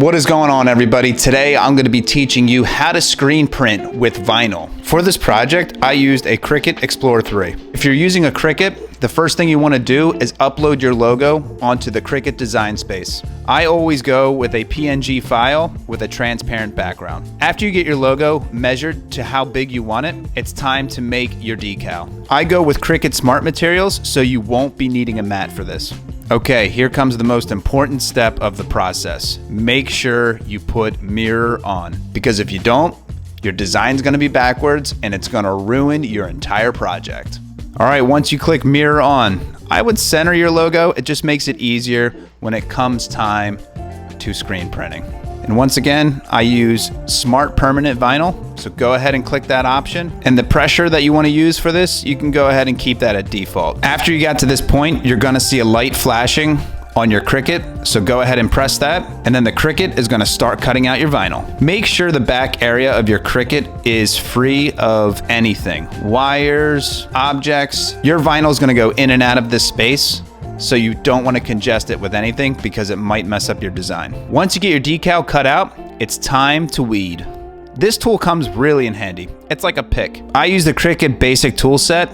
What is going on, everybody? Today I'm going to be teaching you how to screen print with vinyl. For this project, I used a Cricut Explorer 3. If you're using a Cricut, the first thing you want to do is upload your logo onto the Cricut design space. I always go with a PNG file with a transparent background. After you get your logo measured to how big you want it, it's time to make your decal. I go with Cricut Smart Materials, so you won't be needing a mat for this. Okay, here comes the most important step of the process. Make sure you put mirror on, because if you don't, your design's gonna be backwards and it's gonna ruin your entire project. All right, once you click mirror on, I would center your logo. It just makes it easier when it comes time to screen printing. And once again, I use Smart Permanent Vinyl, so go ahead and click that option. And the pressure that you want to use for this, you can go ahead and keep that at default. After you got to this point, you're gonna see a light flashing on your Cricut, so go ahead and press that, and then the Cricut is gonna start cutting out your vinyl. Make sure the back area of your Cricut is free of anything. Wires, objects. Your vinyl is gonna go in and out of this space, so you don't want to congest it with anything because it might mess up your design. Once you get your decal cut out, it's time to weed. This tool comes really in handy. It's like a pick. I use the Cricut basic tool set.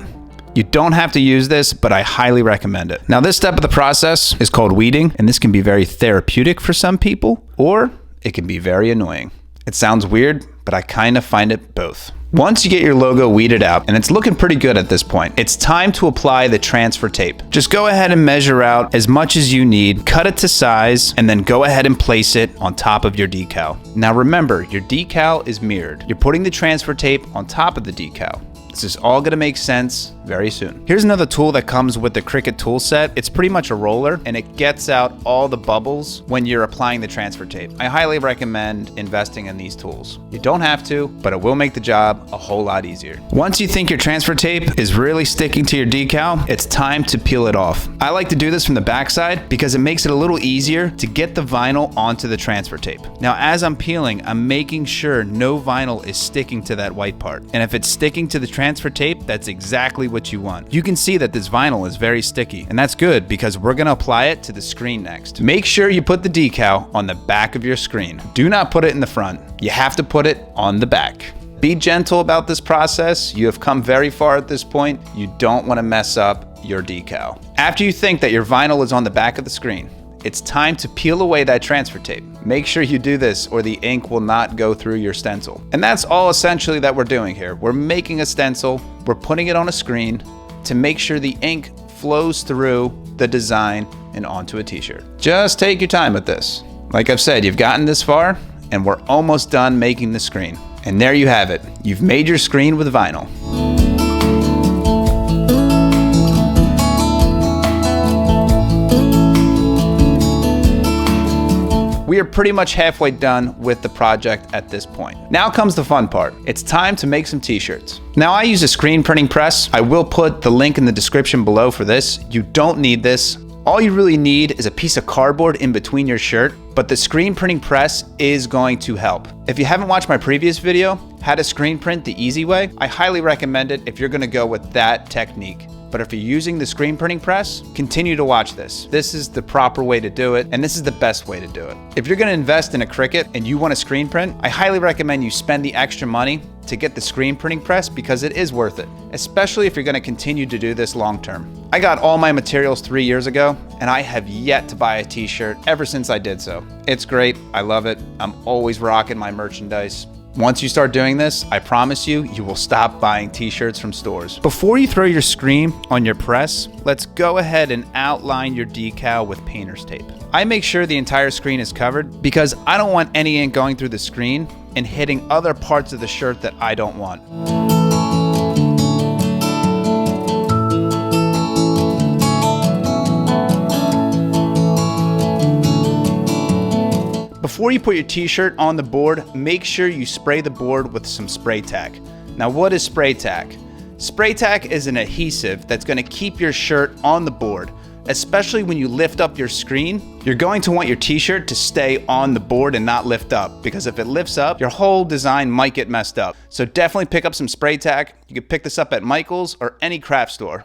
You don't have to use this, but I highly recommend it. Now, this step of the process is called weeding, and this can be very therapeutic for some people, or it can be very annoying. It sounds weird, but I kind of find it both. Once you get your logo weeded out, and it's looking pretty good at this point, it's time to apply the transfer tape. Just go ahead and measure out as much as you need, cut it to size, and then go ahead and place it on top of your decal. Now remember, your decal is mirrored. You're putting the transfer tape on top of the decal. This is all gonna make sense very soon. Here's another tool that comes with the Cricut tool set. It's pretty much a roller, and it gets out all the bubbles when you're applying the transfer tape. I highly recommend investing in these tools. You don't have to, but it will make the job a whole lot easier. Once you think your transfer tape is really sticking to your decal, it's time to peel it off. I like to do this from the backside because it makes it a little easier to get the vinyl onto the transfer tape. Now, as I'm peeling, I'm making sure no vinyl is sticking to that white part. And if it's sticking to the transfer tape, that's exactly what you want. You can see that this vinyl is very sticky, and that's good because we're gonna apply it to the screen next. Make sure you put the decal on the back of your screen. Do not put it in the front. You have to put it on the back. Be gentle about this process. You have come very far at this point. You don't wanna mess up your decal. After you think that your vinyl is on the back of the screen, it's time to peel away that transfer tape. Make sure you do this or the ink will not go through your stencil. And that's all essentially that we're doing here. We're making a stencil, we're putting it on a screen to make sure the ink flows through the design and onto a t-shirt. Just take your time with this. Like I've said, you've gotten this far and we're almost done making the screen. And there you have it. You've made your screen with vinyl. We are pretty much halfway done with the project at this point. Now comes the fun part. It's time to make some t-shirts. Now, I use a screen printing press. I will put the link in the description below for this. You don't need this. All you really need is a piece of cardboard in between your shirt, but the screen printing press is going to help. If you haven't watched my previous video, how to screen print the easy way, I highly recommend it if you're gonna go with that technique. But if you're using the screen printing press, continue to watch this. This is the proper way to do it, and this is the best way to do it. If you're gonna invest in a Cricut and you want to screen print, I highly recommend you spend the extra money to get the screen printing press because it is worth it, especially if you're gonna continue to do this long term. I got all my materials 3 years ago, and I have yet to buy a t-shirt ever since I did so. It's great, I love it. I'm always rocking my merchandise. Once you start doing this, I promise you, you will stop buying t-shirts from stores. Before you throw your screen on your press, let's go ahead and outline your decal with painter's tape. I make sure the entire screen is covered because I don't want any ink going through the screen and hitting other parts of the shirt that I don't want. Before you put your t-shirt on the board, make sure you spray the board with some spray tack. Now, what is spray tack? Spray tack is an adhesive that's going to keep your shirt on the board, especially when you lift up your screen. You're going to want your t-shirt to stay on the board and not lift up, because if it lifts up, your whole design might get messed up. So definitely pick up some spray tack. You can pick this up at Michael's or any craft store.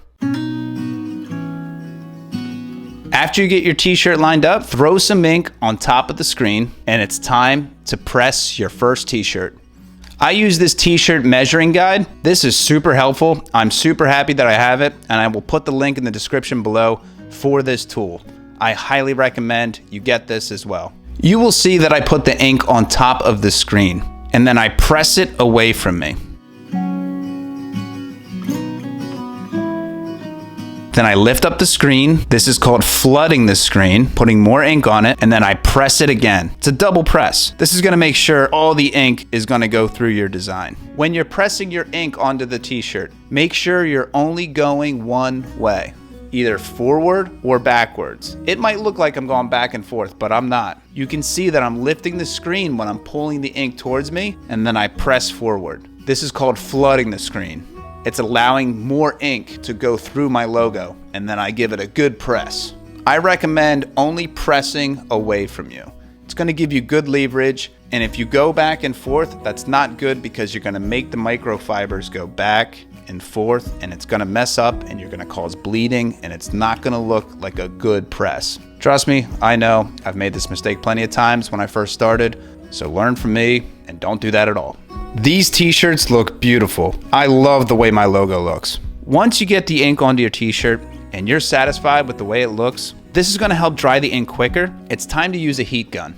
After you get your t-shirt lined up, throw some ink on top of the screen, and it's time to press your first t-shirt. I use this t-shirt measuring guide. This is super helpful. I'm super happy that I have it, and I will put the link in the description below for this tool. I highly recommend you get this as well. You will see that I put the ink on top of the screen, and then I press it away from me. Then I lift up the screen. This is called flooding the screen, putting more ink on it, and then I press it again. It's a double press. This is gonna make sure all the ink is gonna go through your design. When you're pressing your ink onto the t-shirt, make sure you're only going one way, either forward or backwards. It might look like I'm going back and forth, but I'm not. You can see that I'm lifting the screen when I'm pulling the ink towards me, and then I press forward. This is called flooding the screen. It's allowing more ink to go through my logo, and then I give it a good press. I recommend only pressing away from you. It's gonna give you good leverage, and if you go back and forth, that's not good because you're gonna make the microfibers go back and forth, and it's gonna mess up, and you're gonna cause bleeding, and it's not gonna look like a good press. Trust me, I know, I've made this mistake plenty of times when I first started, so learn from me and don't do that at all. These t-shirts look beautiful. I love the way my logo looks. Once you get the ink onto your t-shirt and you're satisfied with the way it looks, this is gonna help dry the ink quicker. It's time to use a heat gun.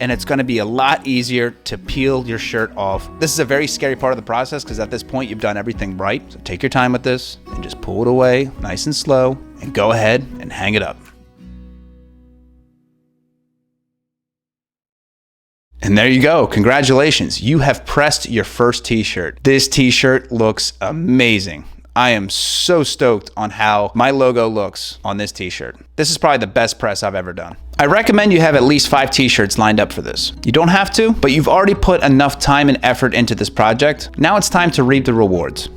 And it's gonna be a lot easier to peel your shirt off. This is a very scary part of the process because at this point you've done everything right. So take your time with this and just pull it away nice and slow and go ahead and hang it up. And there you go. Congratulations. You have pressed your first t-shirt. This t-shirt looks amazing. I am so stoked on how my logo looks on this t-shirt. This is probably the best press I've ever done. I recommend you have at least 5 t-shirts lined up for this. You don't have to, but you've already put enough time and effort into this project. Now it's time to reap the rewards.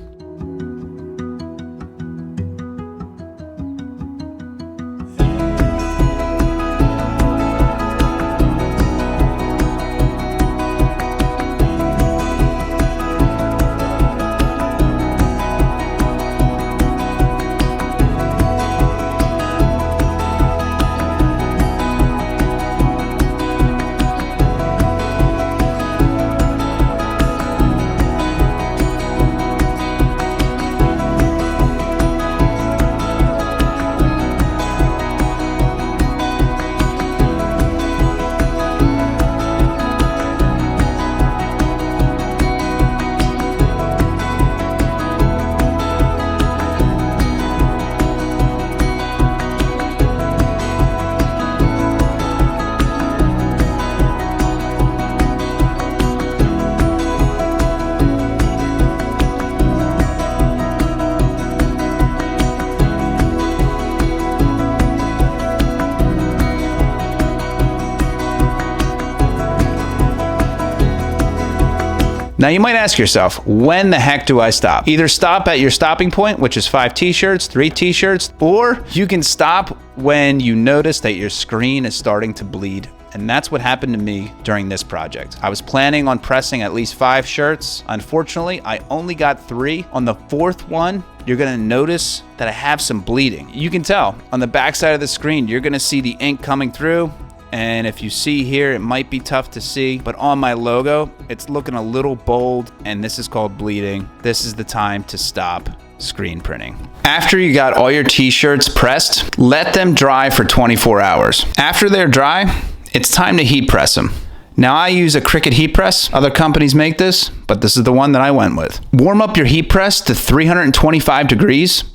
Now you might ask yourself, when the heck do I stop? Either stop at your stopping point, which is 5 t-shirts, 3 t-shirts, or you can stop when you notice that your screen is starting to bleed. And that's what happened to me during this project. I was planning on pressing at least 5 shirts. Unfortunately, I only got 3. On the 4th one, you're gonna notice that I have some bleeding. You can tell on the back side of the screen, you're gonna see the ink coming through. And if you see here, it might be tough to see, but on my logo, it's looking a little bold, and this is called bleeding. This is the time to stop screen printing. After you got all your t-shirts pressed, let them dry for 24 hours. After they're dry, it's time to heat press them. Now I use a Cricut heat press. Other companies make this, but this is the one that I went with. Warm up your heat press to 325 degrees,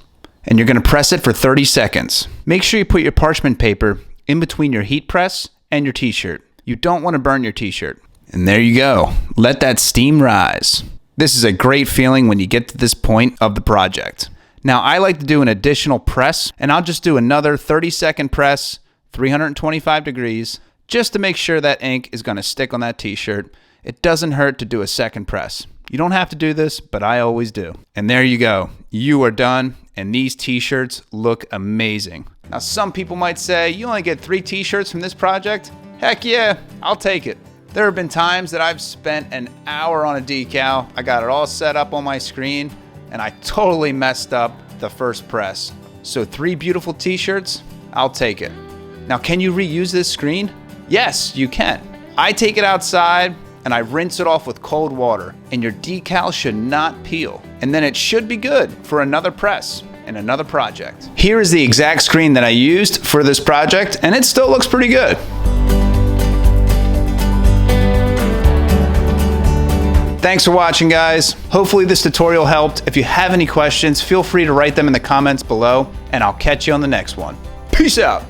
and you're gonna press it for 30 seconds. Make sure you put your parchment paper in between your heat press and your t-shirt. You don't want to burn your t-shirt. And there you go. Let that steam rise. This is a great feeling when you get to this point of the project. Now I like to do an additional press, and I'll just do another 30-second press, 325 degrees, just to make sure that ink is going to stick on that t-shirt. It doesn't hurt to do a second press. You don't have to do this, but I always do. And there you go. You are done, and these t-shirts look amazing. Now, some people might say, you only get 3 t-shirts from this project? Heck yeah, I'll take it. There have been times that I've spent an hour on a decal. I got it all set up on my screen, and I totally messed up the first press. So 3 beautiful t-shirts, I'll take it. Now, can you reuse this screen? Yes, you can. I take it outside and I rinse it off with cold water, and your decal should not peel. And then it should be good for another press and another project. Here is the exact screen that I used for this project, and it still looks pretty good. Thanks for watching, guys. Hopefully this tutorial helped. If you have any questions, feel free to write them in the comments below, and I'll catch you on the next one. Peace out.